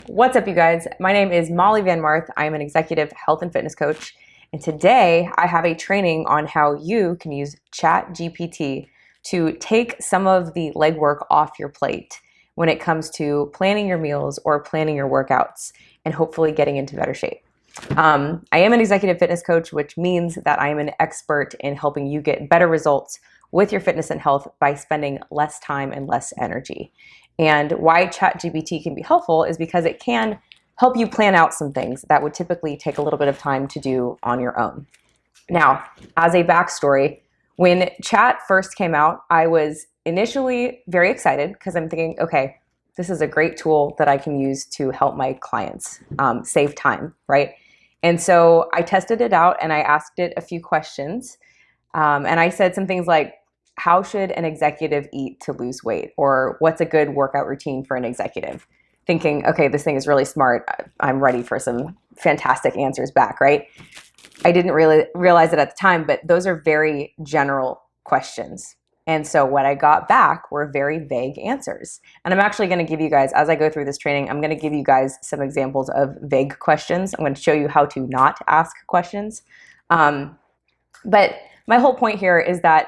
What's up, you guys? My name is Molly Van Marth. I am an executive health and fitness coach. And today I have a training on how you can use GPT to take some of the legwork off your plate when it comes to planning your meals or planning your workouts and hopefully getting into better shape. I am an executive fitness coach, which means that I am an expert in helping you get better results with your fitness and health by spending less time and less energy. And why ChatGPT can be helpful is because it can help you plan out some things that would typically take a little bit of time to do on your own. Now, as a backstory, when Chat first came out, I was initially very excited because I'm thinking, okay, this is a great tool that I can use to help my clients save time, right? And so I tested it out and I asked it a few questions. And I said some things like, how should an executive eat to lose weight? Or what's a good workout routine for an executive? Thinking, okay, this thing is really smart. I'm ready for some fantastic answers back, right? I didn't really realize it at the time, but those are very general questions. And so what I got back were very vague answers. And I'm actually going to give you guys, as I go through this training, I'm going to give you guys some examples of vague questions. I'm going to show you how to not ask questions. But my whole point here is that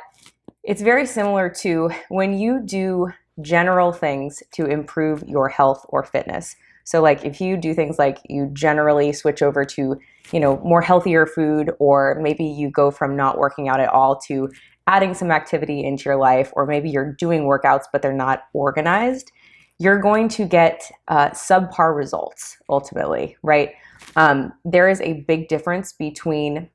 it's very similar to when you do general things to improve your health or fitness. So like if you do things like you generally switch over to, more healthier food, or maybe you go from not working out at all to adding some activity into your life, or maybe you're doing workouts but they're not organized, you're going to get subpar results ultimately, right? There is a big difference between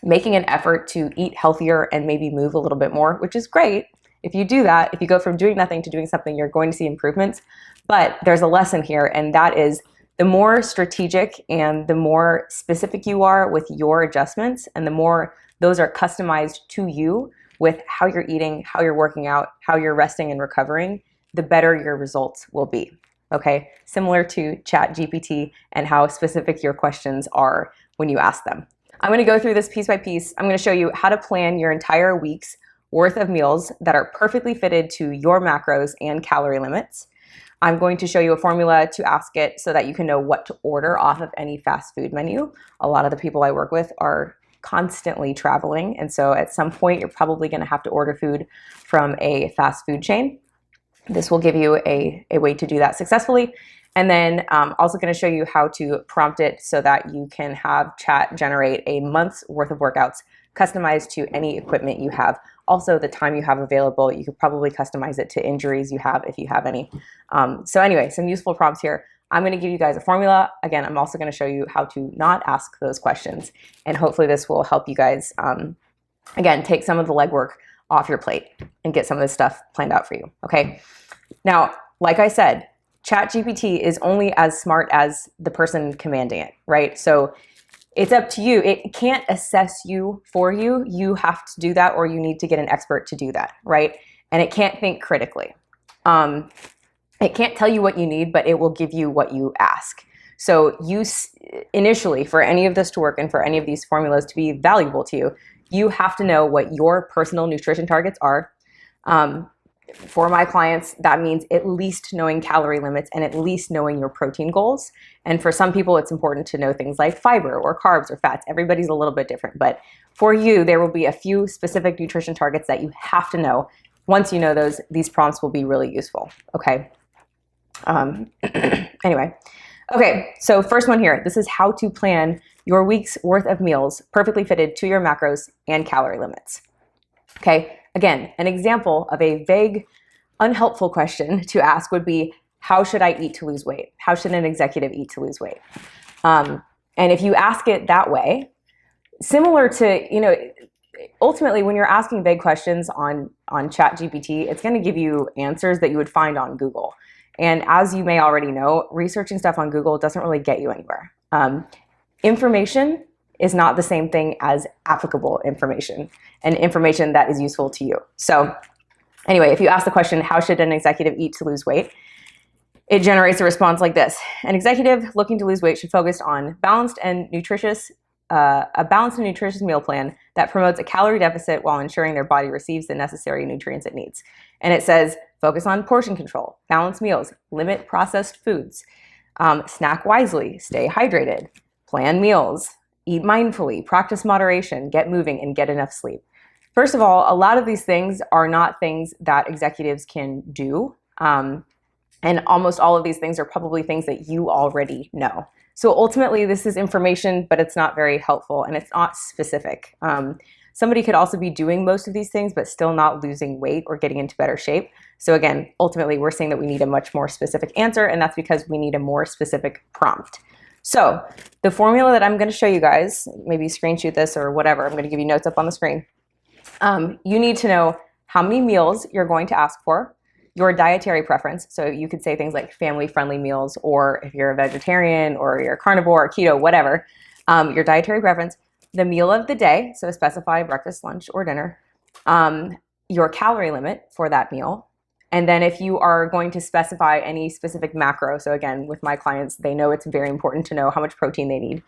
making an effort to eat healthier and maybe move a little bit more, which is great. If you do that, if you go from doing nothing to doing something, you're going to see improvements. But there's a lesson here, and that is the more strategic and the more specific you are with your adjustments, and the more those are customized to you with how you're eating, how you're working out, how you're resting and recovering, the better your results will be. Okay? Similar to ChatGPT and how specific your questions are when you ask them. I'm going to go through this piece by piece. I'm going to show you how to plan your entire week's worth of meals that are perfectly fitted to your macros and calorie limits. I'm going to show you a formula to ask it so that you can know what to order off of any fast food menu. A lot of the people I work with are constantly traveling, and so at some point you're probably going to have to order food from a fast food chain. This will give you a way to do that successfully. And then I'm also going to show you how to prompt it so that you can have Chat generate a month's worth of workouts customized to any equipment you have. Also, the time you have available, you could probably customize it to injuries you have if you have any. So anyway, some useful prompts here. I'm going to give you guys a formula. Again, I'm also going to show you how to not ask those questions. And hopefully this will help you guys, again, take some of the legwork off your plate and get some of this stuff planned out for you. Okay. Now, like I said, ChatGPT is only as smart as the person commanding it, right? So it's up to you. It can't assess you for you. You have to do that, or you need to get an expert to do that, right? And it can't think critically. It can't tell you what you need, but it will give you what you ask. So initially, for any of this to work and for any of these formulas to be valuable to you, you have to know what your personal nutrition targets are. For my clients, that means at least knowing calorie limits and at least knowing your protein goals. And for some people, it's important to know things like fiber or carbs or fats. Everybody's a little bit different. But for you, there will be a few specific nutrition targets that you have to know. Once you know those, these prompts will be really useful. Okay. Anyway. Okay, so first one here. This is how to plan your week's worth of meals perfectly fitted to your macros and calorie limits. Okay. Again, an example of a vague, unhelpful question to ask would be, how should I eat to lose weight? How should an executive eat to lose weight? And if you ask it that way, similar to, ultimately when you're asking vague questions on ChatGPT, it's going to give you answers that you would find on Google. And as you may already know, researching stuff on Google doesn't really get you anywhere. Information is not the same thing as applicable information and information that is useful to you. So anyway, if you ask the question, how should an executive eat to lose weight? It generates a response like this. An executive looking to lose weight should focus on a balanced and nutritious meal plan that promotes a calorie deficit while ensuring their body receives the necessary nutrients it needs. And it says, focus on portion control, balanced meals, limit processed foods, Snack wisely, stay hydrated, plan meals, eat mindfully, practice moderation, get moving, and get enough sleep. First of all, a lot of these things are not things that executives can do. And almost all of these things are probably things that you already know. So ultimately, this is information, but it's not very helpful and it's not specific. Somebody could also be doing most of these things, but still not losing weight or getting into better shape. So again, ultimately, we're saying that we need a much more specific answer, and that's because we need a more specific prompt. So the formula that I'm going to show you guys, maybe screenshot this or whatever, I'm going to give you notes up on the screen. You need to know how many meals you're going to ask for, your dietary preference. So you could say things like family-friendly meals, or if you're a vegetarian or you're a carnivore or keto, whatever, your dietary preference, the meal of the day, so specify breakfast, lunch, or dinner, your calorie limit for that meal, and then if you are going to specify any specific macro, so again, with my clients, they know it's very important to know how much protein they need.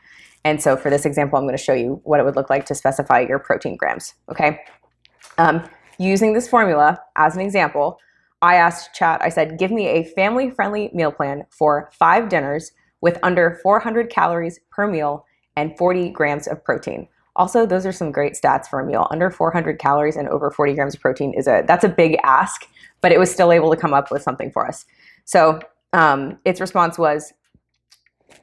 And so for this example, I'm going to show you what it would look like to specify your protein grams, okay? Using this formula as an example, I asked chat, I said, give me a family-friendly meal plan for 5 dinners with under 400 calories per meal and 40 grams of protein. Also, those are some great stats for a meal. Under 400 calories and over 40 grams of protein that's a big ask, but it was still able to come up with something for us. So its response was,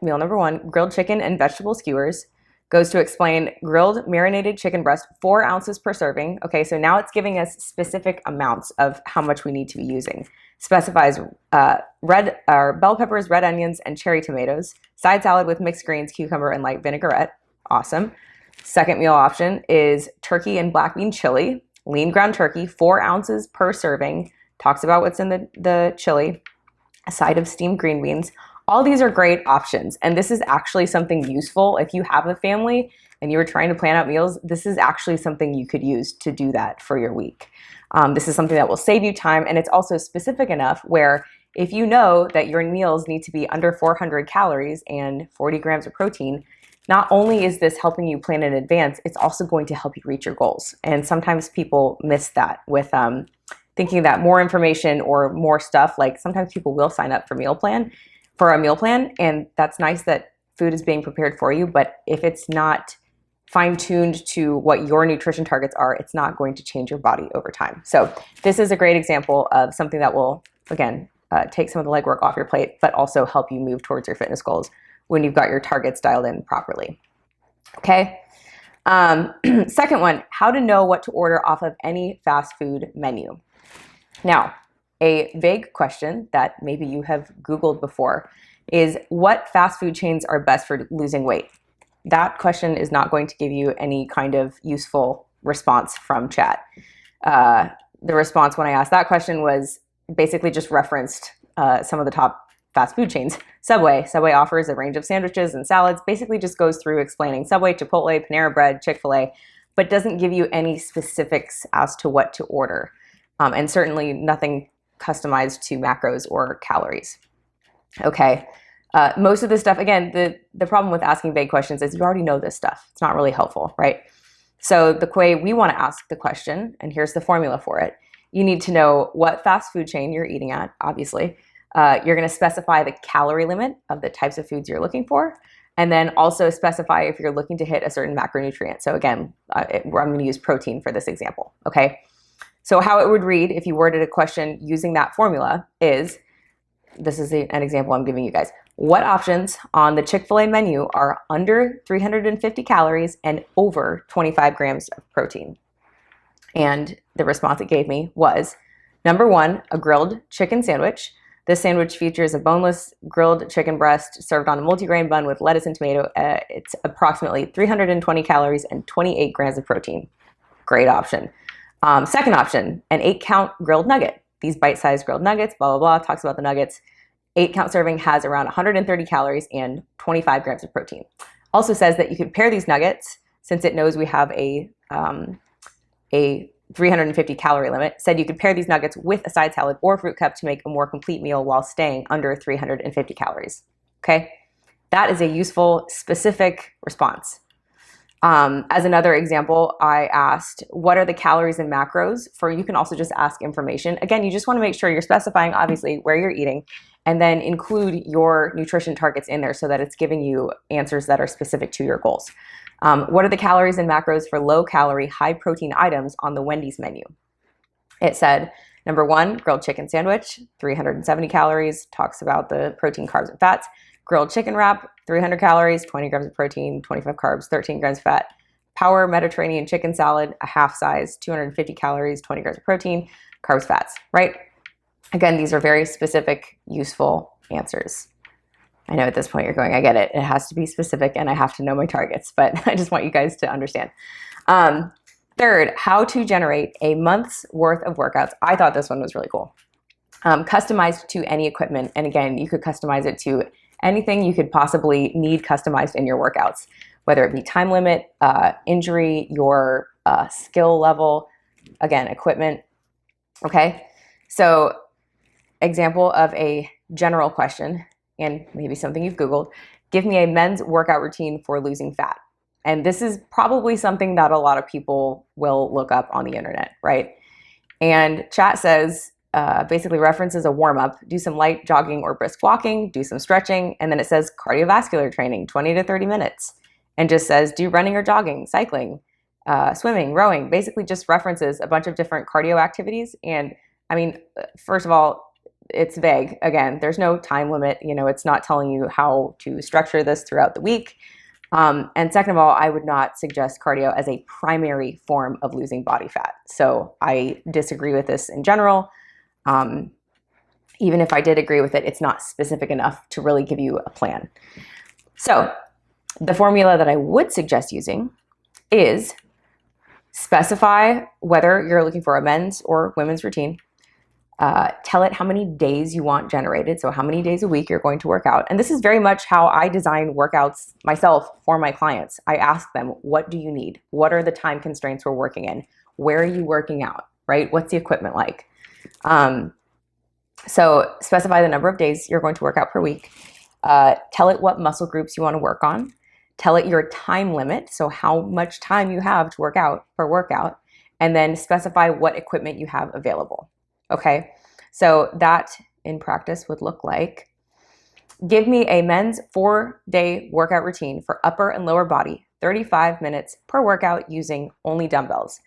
meal number 1, grilled chicken and vegetable skewers. Goes to explain grilled marinated chicken breast, 4 ounces per serving. Okay, so now it's giving us specific amounts of how much we need to be using. Specifies bell peppers, red onions, and cherry tomatoes. Side salad with mixed greens, cucumber, and light vinaigrette. Awesome. Second meal option is turkey and black bean chili. Lean ground turkey, 4 ounces per serving. Talks about what's in the chili. A side of steamed green beans. All these are great options, and this is actually something useful. If you have a family and you're trying to plan out meals, this is actually something you could use to do that for your week. This is something that will save you time, and it's also specific enough where if you know that your meals need to be under 400 calories and 40 grams of protein, not only is this helping you plan in advance, it's also going to help you reach your goals. And sometimes people miss that with thinking that more information or more stuff, like sometimes people will sign up for a meal plan, and that's nice that food is being prepared for you, but if it's not fine-tuned to what your nutrition targets are, it's not going to change your body over time. So this is a great example of something that will, again, take some of the legwork off your plate, but also help you move towards your fitness goals when you've got your targets dialed in properly. Okay. Second one, how to know what to order off of any fast food menu. Now, a vague question that maybe you have Googled before is, what fast food chains are best for losing weight? That question is not going to give you any kind of useful response from chat. The response when I asked that question was basically just referenced some of the top fast food chains. Subway offers a range of sandwiches and salads, basically just goes through explaining Subway, Chipotle, Panera Bread, Chick-fil-A, but doesn't give you any specifics as to what to order. And certainly nothing customized to macros or calories. Okay, most of this stuff, again, the problem with asking vague questions is you already know this stuff. It's not really helpful, right? So the way we want to ask the question, and here's the formula for it, you need to know what fast food chain you're eating at, obviously. You're going to specify the calorie limit of the types of foods you're looking for, and then also specify if you're looking to hit a certain macronutrient. So again, I'm going to use protein for this example, okay? So how it would read if you worded a question using that formula is, this is an example I'm giving you guys. What options on the Chick-fil-A menu are under 350 calories and over 25 grams of protein? And the response it gave me was, number 1, a grilled chicken sandwich. This sandwich features a boneless grilled chicken breast served on a multigrain bun with lettuce and tomato. It's approximately 320 calories and 28 grams of protein. Great option. Second option, an 8-count grilled nugget. These bite-sized grilled nuggets, blah, blah, blah, talks about the nuggets. 8-count serving has around 130 calories and 25 grams of protein. Also says that you could pair these nuggets, since it knows we have a 350 calorie limit, said you could pair these nuggets with a side salad or fruit cup to make a more complete meal while staying under 350 calories. Okay, that is a useful, specific response. As another example, I asked, what are the calories and macros for, you can also just ask information. Again, you just want to make sure you're specifying, obviously, where you're eating and then include your nutrition targets in there so that it's giving you answers that are specific to your goals. What are the calories and macros for low calorie, high protein items on the Wendy's menu? It said, number one, grilled chicken sandwich, 370 calories, talks about the protein, carbs, and fats. Grilled chicken wrap, 300 calories, 20 grams of protein, 25 carbs, 13 grams of fat. Power Mediterranean chicken salad, a half size, 250 calories, 20 grams of protein, carbs, fats, right? Again, these are very specific, useful answers. I know at this point you're going, I get it. It has to be specific and I have to know my targets, but I just want you guys to understand. Third, how to generate a month's worth of workouts. I thought this one was really cool. Customized to any equipment. And again, you could customize it to anything you could possibly need customized in your workouts, whether it be time limit, injury, your skill level, again, equipment. Okay, so example of a general question, and maybe something you've Googled, give me a men's workout routine for losing fat. And this is probably something that a lot of people will look up on the internet, right? And chat says, basically references a warm-up, do some light jogging or brisk walking, do some stretching, and then it says cardiovascular training, 20 to 30 minutes, and just says do running or jogging, cycling, swimming, rowing, basically just references a bunch of different cardio activities. And I mean, first of all, it's vague. Again, there's no time limit. You know, it's not telling you how to structure this throughout the week. And second of all, I would not suggest cardio as a primary form of losing body fat. So I disagree with this in general. Even if I did agree with it, it's not specific enough to really give you a plan. So the formula that I would suggest using is specify whether you're looking for a men's or women's routine. Tell it how many days you want generated, so how many days a week you're going to work out. And this is very much how I design workouts myself for my clients. I ask them, what do you need? What are the time constraints we're working in? Where are you working out, right? What's the equipment like? So specify the number of days you're going to work out per week. Tell it what muscle groups you want to work on. Tell it your time limit, so how much time you have to work out per workout, and then specify what equipment you have available. Okay, so that in practice would look like, give me a men's 4-day workout routine for upper and lower body, 35 minutes per workout using only dumbbells,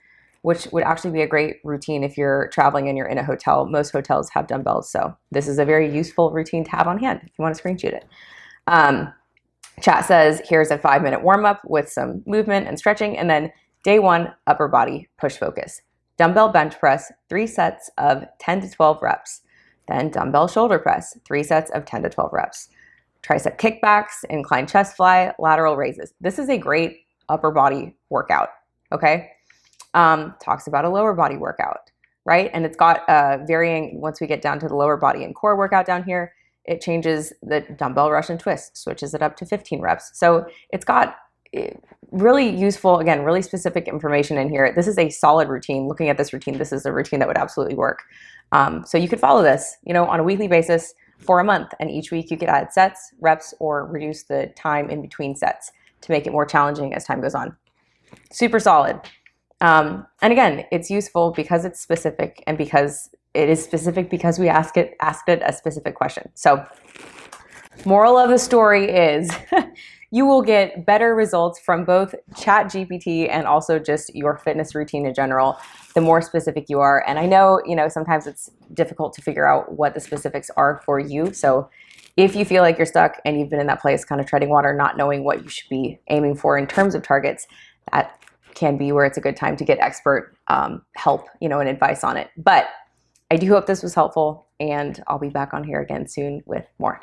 which would actually be a great routine if you're traveling and you're in a hotel. Most hotels have dumbbells, so this is a very useful routine to have on hand if you want to screenshot it. Chat says, here's a 5-minute warm-up with some movement and stretching, and then day 1, upper body push focus. Dumbbell bench press, 3 sets of 10 to 12 reps. Then dumbbell shoulder press, 3 sets of 10 to 12 reps. Tricep kickbacks, incline chest fly, lateral raises. This is a great upper body workout, okay? Talks about a lower body workout, right? And it's got varying, once we get down to the lower body and core workout down here, it changes the dumbbell Russian twist, switches it up to 15 reps. So it's got really useful, again, really specific information in here. This is a solid routine. Looking at this routine, this is a routine that would absolutely work. So you could follow this, you know, on a weekly basis for a month, and each week you could add sets, reps, or reduce the time in between sets to make it more challenging as time goes on. Super solid. And again, it's useful because it's specific, and because it is specific because we asked it a specific question. So moral of the story is you will get better results from both ChatGPT and also just your fitness routine in general, the more specific you are. And I know, you know, sometimes it's difficult to figure out what the specifics are for you. So if you feel like you're stuck and you've been in that place kind of treading water, not knowing what you should be aiming for in terms of targets, that can be where it's a good time to get expert help, you know, and advice on it. But I do hope this was helpful, and I'll be back on here again soon with more.